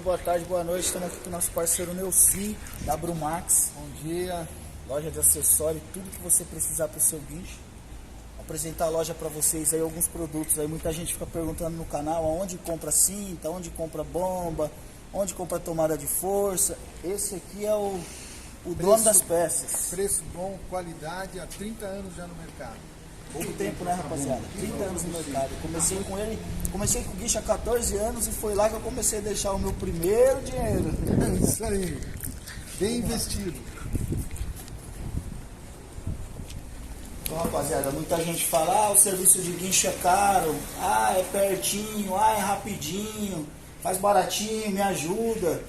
boa tarde, boa noite. Estamos aqui com o nosso parceiro Neuci, da Brumax. Bom dia. Loja de acessório, tudo que você precisar para o seu guincho. Vou apresentar a loja para vocês aí, alguns produtos. Aí muita gente fica perguntando no canal aonde compra cinta, onde compra bomba, onde compra tomada de força. Esse aqui é o dono das peças. Preço bom, qualidade, há 30 anos já no mercado. Pouco tempo, né, rapaziada? 30 anos no mercado. Eu comecei com ele, comecei com o guincho há 14 anos e foi lá que eu comecei a deixar o meu primeiro dinheiro. Isso aí. Bem investido. Então, rapaziada, muita gente fala, o serviço de guincho é caro, é pertinho, é rapidinho, faz baratinho, me ajuda.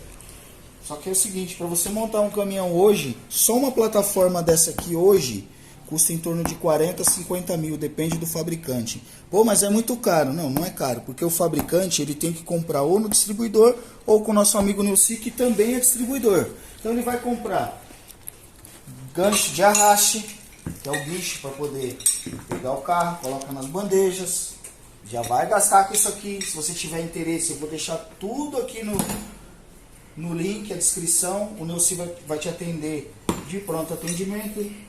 Só que é o seguinte, para você montar um caminhão hoje, só uma plataforma dessa aqui hoje custa em torno de 40, 50 mil, depende do fabricante. Pô, mas é muito caro. Não, não é caro, porque o fabricante ele tem que comprar ou no distribuidor ou com o nosso amigo Neuci, que também é distribuidor. Então ele vai comprar gancho de arraste, que é o guincho para poder pegar o carro, coloca nas bandejas. Já vai gastar com isso aqui. Se você tiver interesse, eu vou deixar tudo aqui no link, a descrição. O Neuci vai te atender de pronto atendimento.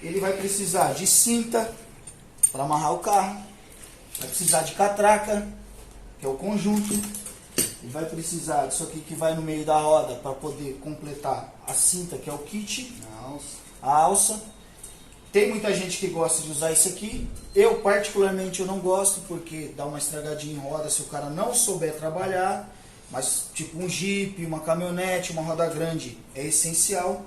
Ele vai precisar de cinta para amarrar o carro, vai precisar de catraca, que é o conjunto, ele vai precisar disso aqui que vai no meio da roda para poder completar a cinta, que é o kit, a alça. Tem muita gente que gosta de usar isso aqui. Eu particularmente eu não gosto, porque dá uma estragadinha em roda se o cara não souber trabalhar. Mas tipo um Jeep, uma caminhonete, uma roda grande é essencial.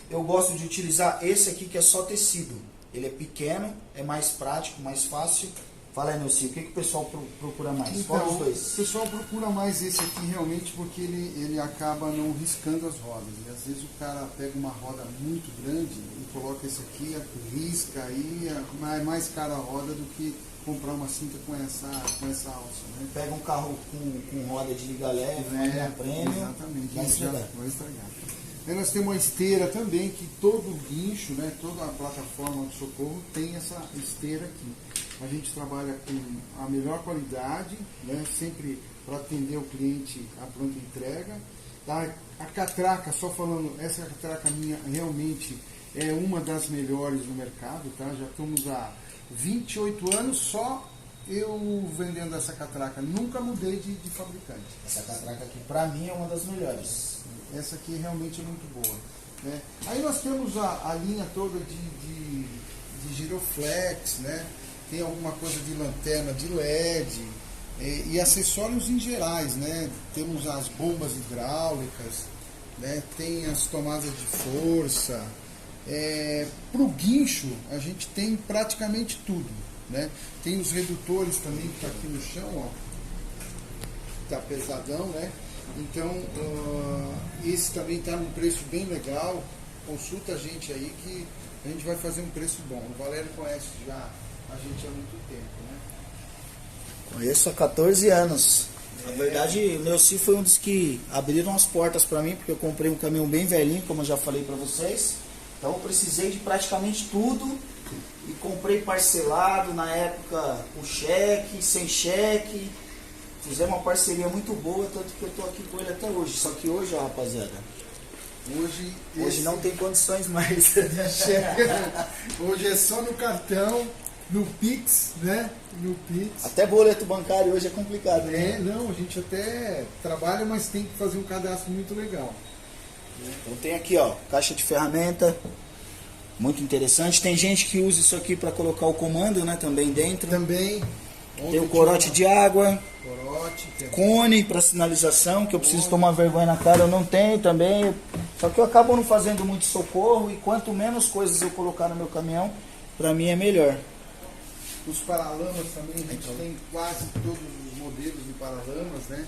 Eu gosto de utilizar esse aqui que é só tecido. Ele é pequeno, é mais prático, mais fácil. Fala aí, Neuci, o que o pessoal procura mais? Então, Qual dos dois? o pessoal procura mais esse aqui realmente porque ele acaba não riscando as rodas. E às vezes o cara pega uma roda muito grande e coloca esse aqui, risca aí, é mais cara a roda do que comprar uma cinta com essa alça. Né? Pega um carro com roda de liga leve, uma prêmio, exatamente, vai estragar. Vai estragar. Aí nós temos uma esteira também, que todo guincho, né, toda a plataforma de socorro tem essa esteira aqui. A gente trabalha com a melhor qualidade, né, sempre para atender o cliente à pronta entrega. A catraca, só falando, essa catraca minha realmente é uma das melhores no mercado, tá? Já estamos há 28 anos só eu vendendo essa catraca, nunca mudei de fabricante. Essa catraca aqui para mim é uma das melhores. Essa aqui realmente é muito boa. Né? Aí nós temos a linha toda de giroflex, né? Tem alguma coisa de lanterna de LED e acessórios em gerais. Né? Temos as bombas hidráulicas, né? Tem as tomadas de força. Para o guincho a gente tem praticamente tudo. Né? Tem os redutores também que está aqui no chão, ó. Tá pesadão, né? Então, esse também está num preço bem legal. Consulta a gente aí que a gente vai fazer um preço bom. O Valério conhece já a gente há muito tempo, né? Conheço há 14 anos. Na verdade, o Neuci foi um dos que abriram as portas para mim, porque eu comprei um caminhão bem velhinho, como eu já falei para vocês. Então eu precisei de praticamente tudo e comprei parcelado, na época com cheque, sem cheque. Fizemos uma parceria muito boa, tanto que eu estou aqui com ele até hoje. Só que hoje, ó, rapaziada, hoje não tem condições mais. Hoje é só no cartão, no Pix, né? No Pix. Até boleto bancário hoje é complicado, né? Não, a gente até trabalha, mas tem que fazer um cadastro muito legal. Então tem aqui, ó, caixa de ferramenta, muito interessante. Tem gente que usa isso aqui para colocar o comando, né? Também dentro. Também. Tem o corote de água. Corote, cone para sinalização, que eu preciso tomar vergonha na cara, eu não tenho também. Só que eu acabo não fazendo muito socorro e quanto menos coisas eu colocar no meu caminhão, para mim é melhor. Os paralamas também, a gente tem quase todos os modelos de paralamas, né?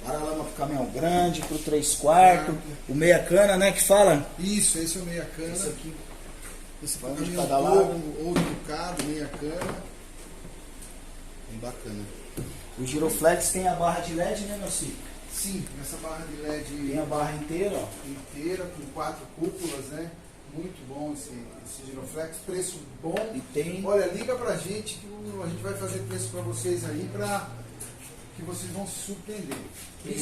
Paralama para caminhão grande, para o 3/4, o meia cana, né, que fala? Isso, esse é o meia cana. Esse aqui. Esse vai aqui de é cada um lado. ou trucado, meia cana. Bem bacana. O giroflex tem a barra de LED, né, Neuci? Sim, essa barra de LED Tem a barra inteira, ó. inteira, com 4 cúpulas, né? Muito bom esse giroflex, preço bom. E tem... Olha, liga pra gente que a gente vai fazer preço pra vocês aí, pra que vocês vão se surpreender. Ele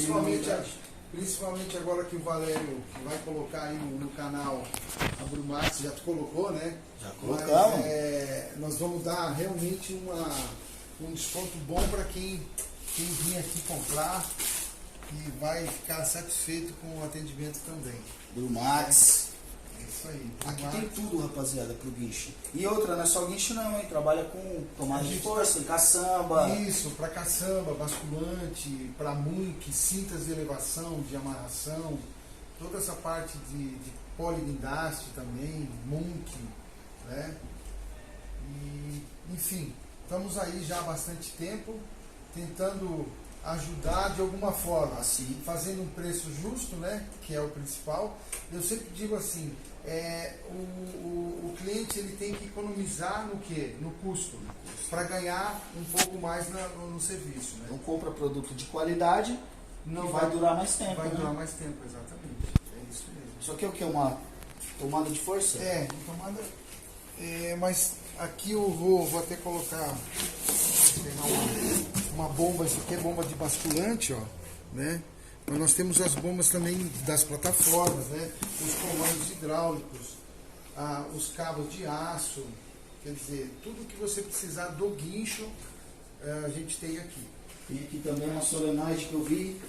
Principalmente agora que o Valério que vai colocar aí no canal a Brumax, já colocou, né? Já colocamos. Mas, nós vamos dar realmente um desconto bom para quem vir aqui comprar e vai ficar satisfeito com o atendimento também. Brumax. É isso aí. Aqui Brumax. tem tudo, rapaziada, pro guincho. E outra, não é só guincho não, hein? Trabalha com tomada de força, caçamba. Isso, para caçamba, basculante, para muque, cintas de elevação, de amarração, toda essa parte de poliguindaste também, muque, né? E, enfim, estamos aí já há bastante tempo tentando ajudar de alguma forma, Assim. fazendo um preço justo, né? Que é o principal. Eu sempre digo assim, o cliente ele tem que economizar no quê? No custo, para ganhar um pouco mais no serviço. Né? Não compra produto de qualidade, Não e vai durar mais tempo. Vai né? durar mais tempo, exatamente. É isso mesmo. Isso aqui é o que? Uma tomada de força? Tomada. Mas aqui eu vou até colocar pegar uma bomba, isso aqui é bomba de basculante, ó, né? Mas nós temos as bombas também das plataformas, né? Os comandos hidráulicos, os cabos de aço, quer dizer, tudo que você precisar do guincho, a gente tem aqui. Tem aqui também uma solenoide que eu vi.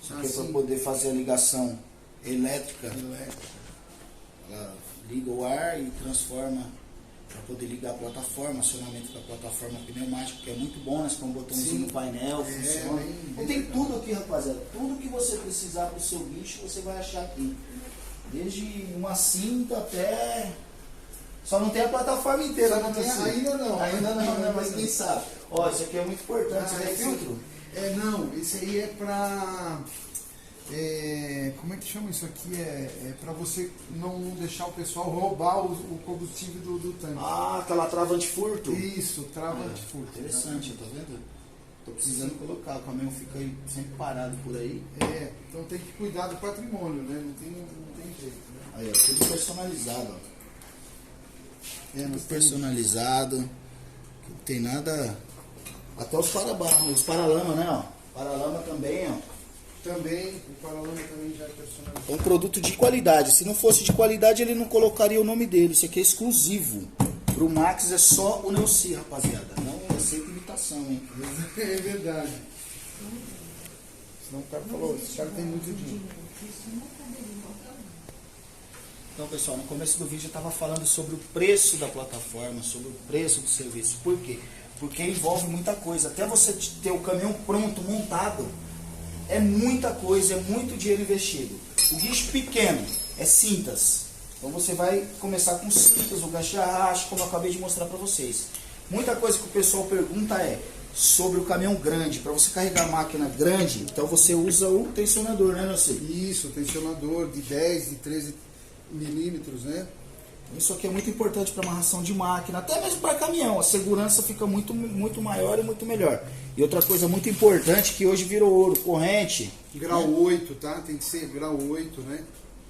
Isso aqui é para Assim. poder fazer a ligação elétrica. Ela liga o ar e transforma para poder ligar a plataforma, acionamento da plataforma pneumática, que é muito bom, né? Com um botãozinho Sim. no painel, funciona. Então tem legal. tudo aqui, rapaziada. Tudo que você precisar para o seu guincho, você vai achar aqui. Desde uma cinta até... Só não tem a plataforma inteira, Só não tem- ainda não. Ainda não, né? Mas quem sabe. Ó, isso aqui é muito importante, isso aqui é filtro. Não, esse aí é pra... como é que chama isso aqui? É para você não deixar o pessoal roubar o combustível do tanque. Ah, aquela trava antifurto. Isso, trava antifurto. Interessante, tá vendo? Tô precisando colocar, o caminhão fica aí sempre parado por aí. Então tem que cuidar do patrimônio, né? Não tem jeito, né? Aí, ó, tudo personalizado, ó. Nós Tudo temos- personalizado. Não tem nada. Até os paralamas, né, ó. Paralama também, ó. Também, o paralama também já é personalizado. É um produto de qualidade. Se não fosse de qualidade, ele não colocaria o nome dele. Isso aqui é exclusivo. Pro Max é só o Neuci, rapaziada. Não aceita imitação, hein? É verdade. Senão o cara falou, esse cara tem muito dinheiro. Então, pessoal, no começo do vídeo eu estava falando sobre o preço da plataforma, sobre o preço do serviço. Por quê? Porque envolve muita coisa. Até você ter o caminhão pronto, montado, é muita coisa, é muito dinheiro investido. O guincho pequeno é cintas. Então você vai começar com cintas, o gancho de arraste, como eu acabei de mostrar para vocês. Muita coisa que o pessoal pergunta é sobre o caminhão grande. Para você carregar a máquina grande, então você usa o tensionador, né, Nelson? Isso, tensionador de 10, de 13 milímetros, né? Isso aqui é muito importante para amarração de máquina, até mesmo para caminhão. A segurança fica muito maior e muito melhor. E outra coisa muito importante que hoje virou ouro, corrente. Grau né? 8, tá? Tem que ser grau 8, né?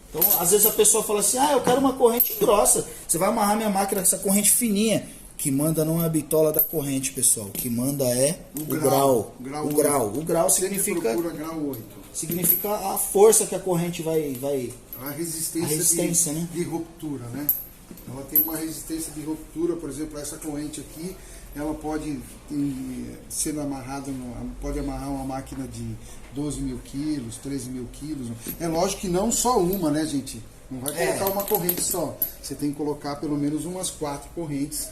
Então, às vezes a pessoa fala assim, eu quero uma corrente grossa. Você vai amarrar minha máquina com essa corrente fininha. Que manda não é a bitola da corrente, pessoal. O que manda é o grau. O grau. O grau significa grau 8. Significa a força que a corrente vai... A resistência, né? de ruptura, né? Ela tem uma resistência de ruptura, por exemplo, essa corrente aqui, ela pode ser amarrada, pode amarrar uma máquina de 12 mil quilos, 13 mil quilos. É lógico que não só uma, né, gente? Não vai colocar uma corrente só. Você tem que colocar pelo menos umas 4 correntes,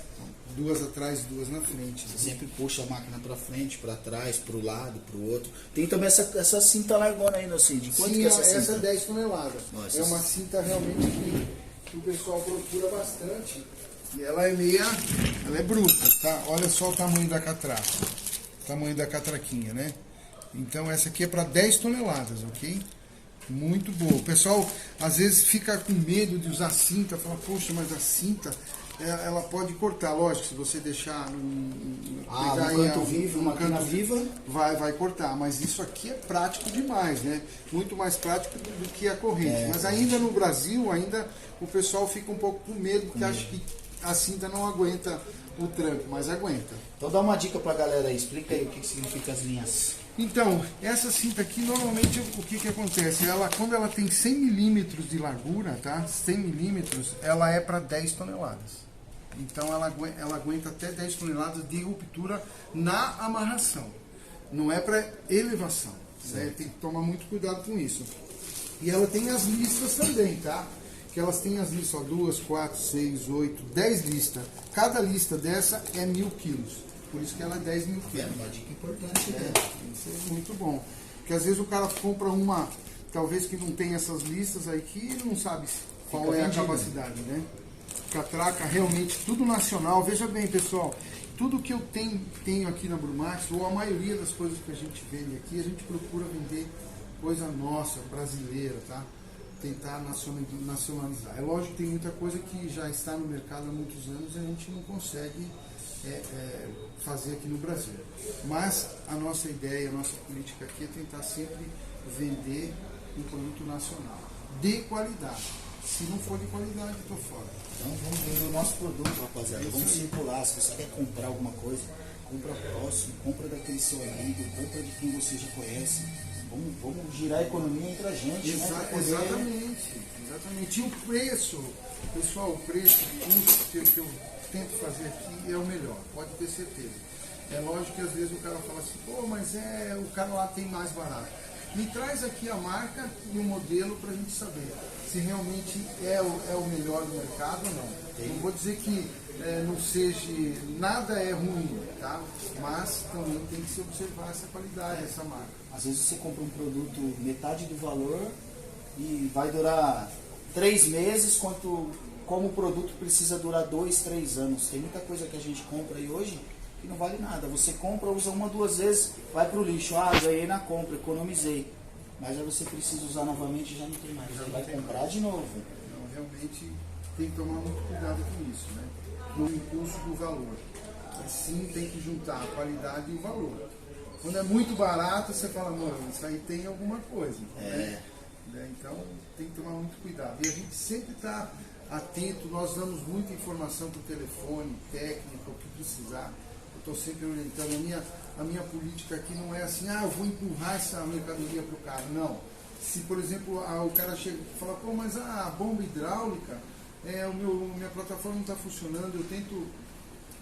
2 atrás, 2 na frente. Né? Sempre puxa a máquina para frente, para trás, para o lado, para o outro. Tem também essa cinta largona aí, assim. De quanto Sim, que é essa cinta? essa é 10 toneladas. Nossa, é uma cinta realmente que o pessoal procura bastante. E ela é bruta, tá? Olha só o tamanho da catraca. O tamanho da catraquinha, né? Então essa aqui é para 10 toneladas, ok? Muito boa. O pessoal às vezes fica com medo de usar cinta, fala, poxa, mas a cinta ela pode cortar, lógico, se você deixar no canto vivo, uma máquina viva, vai cortar, mas isso aqui é prático demais, né? Muito mais prático do que a corrente. Mas ainda no Brasil, ainda o pessoal fica um pouco com medo, porque acha que a cinta não aguenta o tranco, mas aguenta. Então dá uma dica pra galera aí, explica aí o que significa as linhas. Então, essa cinta aqui, normalmente, o que acontece? Ela, quando ela tem 100 milímetros de largura, tá? 100 milímetros, ela é para 10 toneladas. Então, ela aguenta até 10 toneladas de ruptura na amarração. Não é para elevação. Né? Tem que tomar muito cuidado com isso. E ela tem as listas também, tá? Que elas têm as listas, ó, 2, 4, 6, 8, 10 listas. Cada lista dessa é 1.000 quilos. Por isso que ela é 10 mil quilos. É uma dica importante, né? Isso é muito bom. Porque às vezes o cara compra uma, talvez que não tem essas listas aí, que ele não sabe qual Fica é vendido, a capacidade, né? Catraca, realmente, tudo nacional. Veja bem, pessoal, tudo que eu tenho aqui na Brumax, ou a maioria das coisas que a gente vende aqui, a gente procura vender coisa nossa, brasileira, tá? Tentar nacionalizar. É lógico que tem muita coisa que já está no mercado há muitos anos e a gente não consegue fazer aqui no Brasil. Mas a nossa ideia, a nossa política aqui é tentar sempre vender um produto nacional, de qualidade. Se não for de qualidade, eu estou fora. Então vamos vender o nosso produto, rapaziada. Vamos circular. Se você quer comprar alguma coisa, compra próximo, compra daquele seu amigo, compra de quem você já conhece. Vamos girar a economia entre a gente, né? Exatamente. E o preço, pessoal, o preço, o custo que eu tento fazer aqui é o melhor, pode ter certeza. É lógico que às vezes o cara fala assim, pô, mas o cara lá tem mais barato. Me traz aqui a marca e o modelo para a gente saber se realmente é o melhor do mercado ou não. Não vou dizer que não seja, nada é ruim, tá? Mas também tem que se observar essa qualidade, essa marca. Às vezes você compra um produto metade do valor e vai durar 3 meses, como o produto precisa durar 2, 3 anos. Tem muita coisa que a gente compra aí hoje que não vale nada. Você compra, usa 1, 2 vezes, vai pro lixo. Ah, ganhei na compra, economizei. Mas aí você precisa usar novamente e já não tem mais. Você vai comprar de novo. Não, realmente tem que tomar muito cuidado com isso, né? No impulso do valor. Sim, tem que juntar a qualidade e o valor. Quando é muito barato, você fala, mano, isso aí tem alguma coisa. Né? Então tem que tomar muito cuidado. E a gente sempre está atento, nós damos muita informação por telefone, técnica, o que precisar. Eu estou sempre orientando. A minha política aqui não é assim, eu vou empurrar essa mercadoria para o cara. Não. Se, por exemplo, o cara chega e fala, pô, mas a bomba hidráulica, minha plataforma não está funcionando, eu tento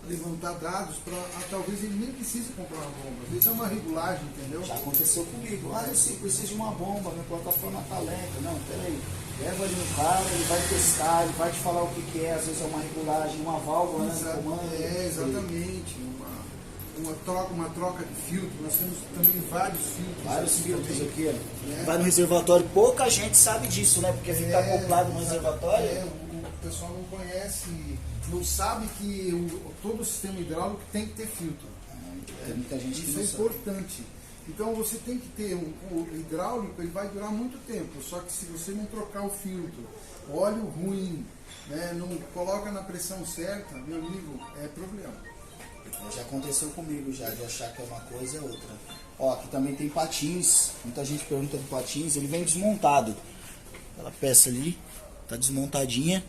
levantar dados para talvez ele nem precise comprar uma bomba. Às vezes é uma regulagem, entendeu? Já aconteceu comigo. Eu sei, preciso de uma bomba, minha plataforma está lenta. Não, peraí. Leva ele no cara, ele vai testar, ele vai te falar o que é, às vezes é uma regulagem, uma válvula, né, no comando. Exatamente. Uma troca de filtro. Nós temos também vários filtros. Vários filtros aqui, ó. Vai no reservatório, pouca gente sabe disso, né? Porque fica acoplado no reservatório. O pessoal não conhece, não sabe que todo o sistema hidráulico tem que ter filtro. Tem muita gente que isso não é sabe. importante. Então você tem que ter o hidráulico, ele vai durar muito tempo, só que se você não trocar o filtro, óleo ruim, né, não coloca na pressão certa, meu amigo, é problema. Já aconteceu comigo já, de achar que é uma coisa é outra. Ó, aqui também tem patins, muita gente pergunta do patins, ele vem desmontado. Aquela peça ali, tá desmontadinha,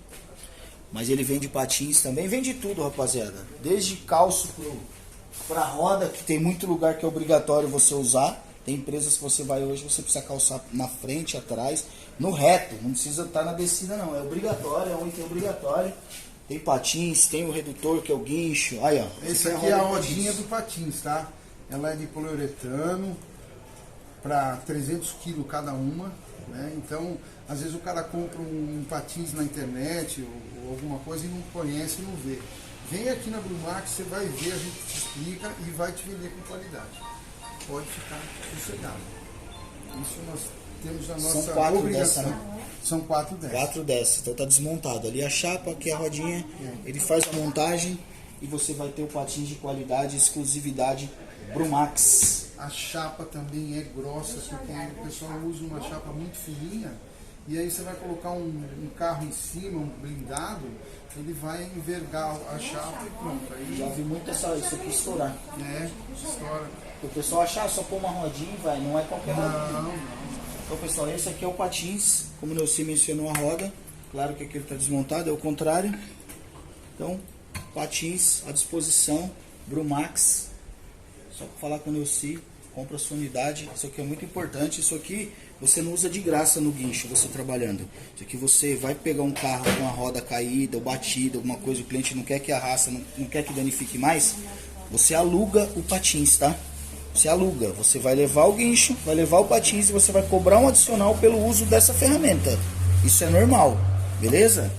mas ele vem de patins também, vem de tudo, rapaziada. Desde calço pra roda, que tem muito lugar que é obrigatório você usar. Tem empresas que você vai hoje, você precisa calçar na frente, atrás, no reto, não precisa estar na descida não, é obrigatório, é um item obrigatório. Tem patins, tem o redutor que é o guincho. Aí, ó. Esse aqui é a rodinha do patins, tá? Ela é de poliuretano para 300 kg cada uma, né? Então, às vezes o cara compra um patins na internet ou alguma coisa e não conhece e não vê. Vem aqui na Brumax, você vai ver, a gente te explica e vai te vender com qualidade. Pode ficar sossegado. Isso nós temos a nossa São 4 obrigação. dessa, né? São 4 dessas. 4 dessas, então tá desmontado. Ali a chapa, aqui a rodinha, ele faz a montagem e você vai ter o patins de qualidade, exclusividade Brumax. A chapa também é grossa, porque o pessoal usa uma chapa muito fininha e aí você vai colocar um carro em cima, um blindado, ele vai envergar a chapa e pronto. Aí Já vi muito isso aqui estourar. Estoura. O pessoal acha só pôr uma rodinha e vai, não é qualquer rodinha. Não. Então pessoal, esse aqui é o patins, como o Nelson mencionou a roda. Claro que aqui ele está desmontado, é o contrário. Então, patins à disposição, Brumax, só para falar com o Neuci, compra a sua unidade. Isso aqui é muito importante. Isso aqui você não usa de graça no guincho, você trabalhando. Isso aqui você vai pegar um carro com a roda caída ou batida, alguma coisa, o cliente não quer que arrasta, não quer que danifique mais, você aluga o patins, tá? Você aluga, você vai levar o guincho, vai levar o patins e você vai cobrar um adicional pelo uso dessa ferramenta. Isso é normal, beleza?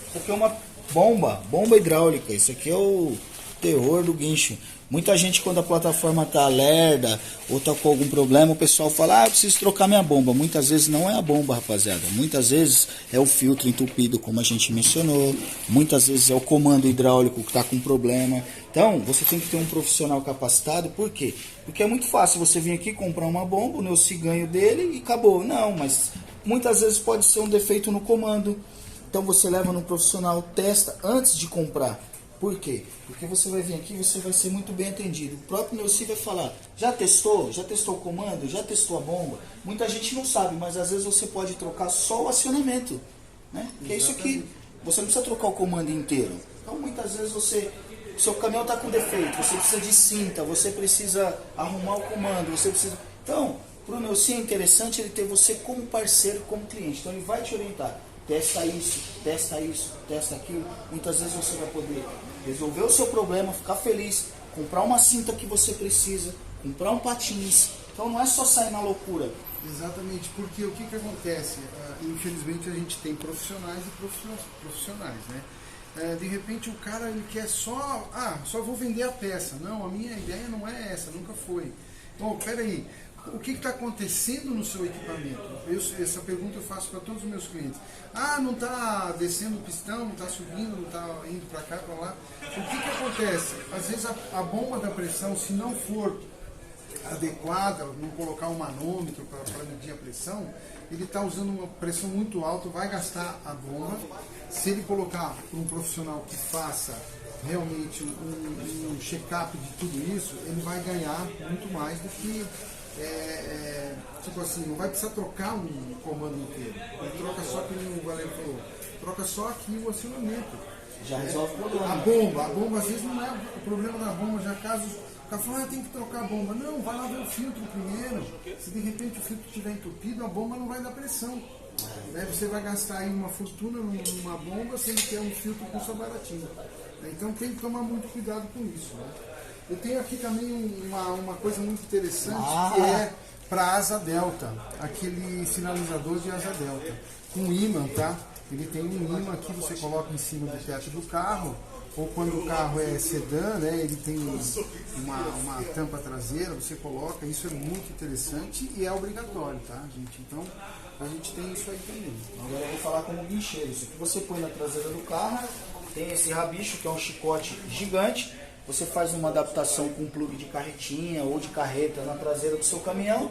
Isso aqui é uma bomba hidráulica. Isso aqui é o terror do guincho. Muita gente, quando a plataforma tá lerda ou tá com algum problema, o pessoal fala, eu preciso trocar minha bomba. Muitas vezes não é a bomba, rapaziada. Muitas vezes é o filtro entupido, como a gente mencionou. Muitas vezes é o comando hidráulico que tá com problema. Então, você tem que ter um profissional capacitado. Por quê? Porque é muito fácil você vir aqui comprar uma bomba, o Neuci ganho dele e acabou. Não, mas muitas vezes pode ser um defeito no comando. Então você leva no profissional, testa antes de comprar. Por quê? Porque você vai vir aqui e você vai ser muito bem atendido. O próprio Neuci vai falar, já testou? Já testou o comando? Já testou a bomba? Muita gente não sabe, mas às vezes você pode trocar só o acionamento, né? Que é isso aqui. Você não precisa trocar o comando inteiro. Então muitas vezes seu caminhão está com defeito, você precisa de cinta, você precisa arrumar o comando, você precisa... Então, para o Neuci é interessante ele ter você como parceiro, como cliente. Então ele vai te orientar. Testa isso, testa aquilo. Muitas vezes você vai poder resolver o seu problema, ficar feliz, comprar uma cinta que você precisa, comprar um patins. Então não é só sair na loucura. Exatamente, porque o que acontece? Infelizmente a gente tem profissionais e profissionais, né? De repente o cara ele quer só vou vender a peça. Não, a minha ideia não é essa, nunca foi. Bom, peraí. O que está acontecendo no seu equipamento? Essa pergunta eu faço para todos os meus clientes. Não está descendo o pistão, não está subindo, não está indo para cá, para lá. O que acontece? Às vezes a bomba da pressão, se não for adequada, não colocar um manômetro para medir a pressão, ele está usando uma pressão muito alta, vai gastar a bomba. Se ele colocar um profissional que faça realmente um check-up de tudo isso, ele vai ganhar muito mais do que... tipo assim, não vai precisar trocar um comando inteiro. Ele troca só, que o Valério falou, troca só aqui o acionamento. Já resolve o problema. A bomba às vezes não é o problema da bomba, já caso o cara fala, tem que trocar a bomba. Não, vai lá ver o filtro primeiro. Se de repente o filtro estiver entupido, a bomba não vai dar pressão. Você vai gastar aí uma fortuna numa bomba, sendo que é um filtro com só baratinho. Então tem que tomar muito cuidado com isso, né? Eu tenho aqui também uma coisa muito interessante, que é para asa delta, aquele sinalizador de asa delta, com ímã, tá? Ele tem um ímã que você coloca em cima do teto do carro, ou quando o carro é sedã, né, ele tem uma tampa traseira, você coloca, isso é muito interessante e é obrigatório, tá, gente? Então, a gente tem isso aí também. Agora eu vou falar como guincheiro. Isso que você põe na traseira do carro, tem esse rabicho, que é um chicote gigante. Você faz uma adaptação com um plug de carretinha ou de carreta na traseira do seu caminhão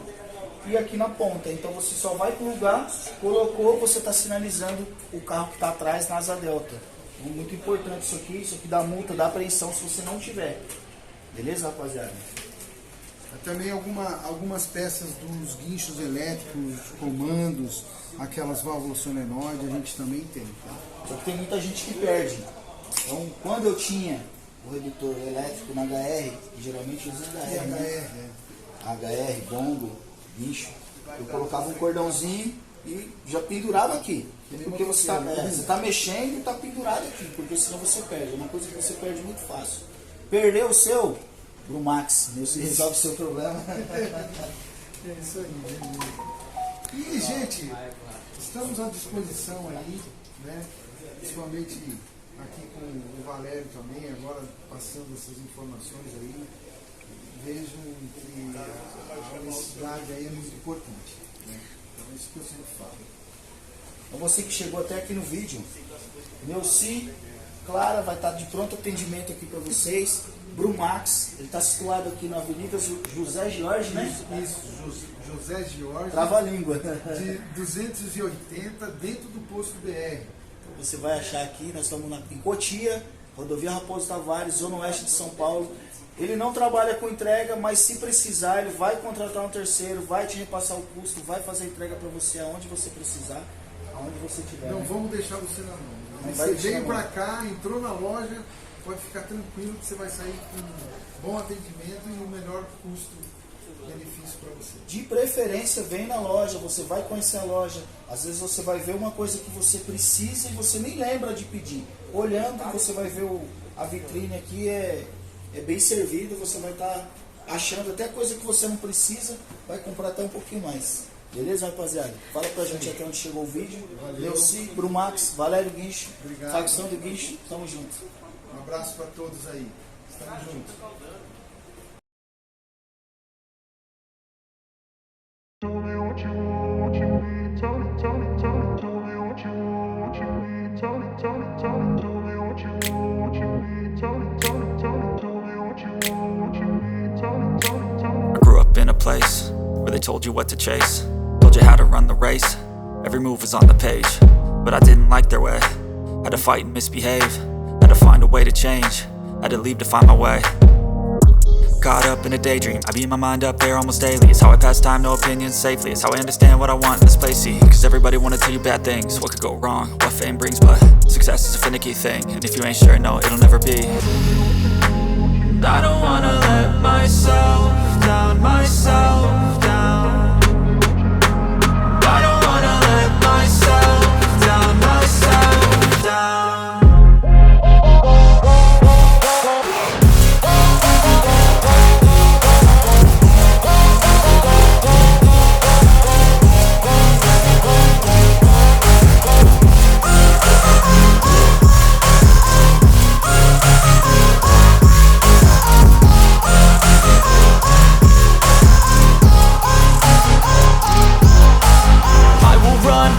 e aqui na ponta. Então você só vai plugar, colocou, você está sinalizando o carro que está atrás na asa delta. Então, muito importante isso aqui dá multa, dá apreensão se você não tiver. Beleza, rapaziada? Também algumas peças dos guinchos elétricos, comandos, aquelas válvulas solenoide, a gente também tem, tá? Só que tem muita gente que perde. Então, quando eu tinha o redutor elétrico na HR, geralmente usa HR, né? HR, bombo, guincho, eu colocava um cordãozinho e já pendurava aqui. Porque você está mexendo e está pendurado aqui, porque senão você perde. É uma coisa que você perde muito fácil. Perdeu o seu, Brumax, você resolve o seu problema. É isso aí. E, gente, estamos à disposição aí, né? Principalmente aqui com o Valério também, agora passando essas informações aí. Vejam que a necessidade aí é muito importante, né? Então é isso que eu sempre falo. Então você que chegou até aqui no vídeo, Neuci, Clara vai estar de pronto atendimento aqui para vocês. Brumax, ele está situado aqui na Avenida José Jorge, né? Isso, José Jorge. Trava a língua. De 280 dentro do posto BR. Então você vai achar aqui, nós estamos em Cotia, Rodovia Raposo Tavares, Zona Oeste de São Paulo. Ele não trabalha com entrega, mas se precisar, ele vai contratar um terceiro, vai te repassar o custo, vai fazer a entrega para você aonde você precisar, aonde você estiver. Não vamos deixar você na mão. Não Você vai deixar veio na para mão. cá, entrou na loja, pode ficar tranquilo que você vai sair com um bom atendimento e um melhor custo-benefício para você. De preferência, vem na loja, você vai conhecer a loja. Às vezes você vai ver uma coisa que você precisa e você nem lembra de pedir. Olhando, você vai ver a vitrine aqui é bem servida, você vai estar achando até coisa que você não precisa, vai comprar até um pouquinho mais. Beleza, rapaziada? Fala pra gente até onde chegou o vídeo. Leuci, Brumax, Valério Guincho, Obrigado. facção do Guincho, tamo junto. Um abraço para todos aí. Estamos juntos. Tell me what you want, what you need. Tell me, tell me, tell me, tell me what you want, what you need. Tell me, tell me, tell me, tell me what you want, what you need. Tell me, tell me, tell me, tell me what you want, what you need. Tell me, tell me, tell me. I grew up in a place where they told you what to chase, told you how to run the race. Every move was on the page, but I didn't like their way. Had to fight and misbehave, had to find a way to change, had to leave to find my way. Caught up in a daydream, I beat my mind up there almost daily. It's how I pass time, no opinions safely. It's how I understand what I want in this place, see. Cause everybody wanna tell you bad things, what could go wrong, what fame brings. But success is a finicky thing, and if you ain't sure, no, it'll never be. And I don't wanna let myself down, myself down. And I don't wanna let myself down, myself down.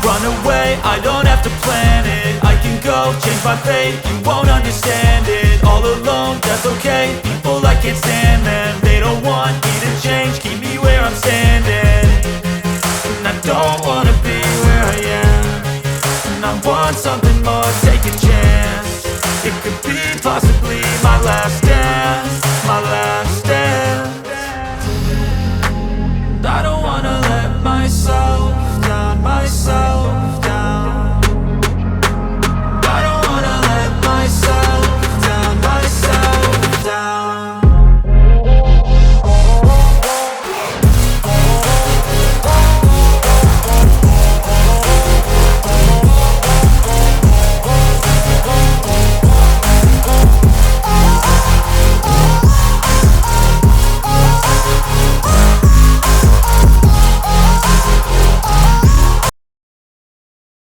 Run away, I don't have to plan it. I can go, change my fate, you won't understand it. All alone, that's okay, people I can't stand them. They don't want me to change, keep me where I'm standing. And I don't wanna be where I am, and I want something more, take a chance. It could be possibly my last dance, my last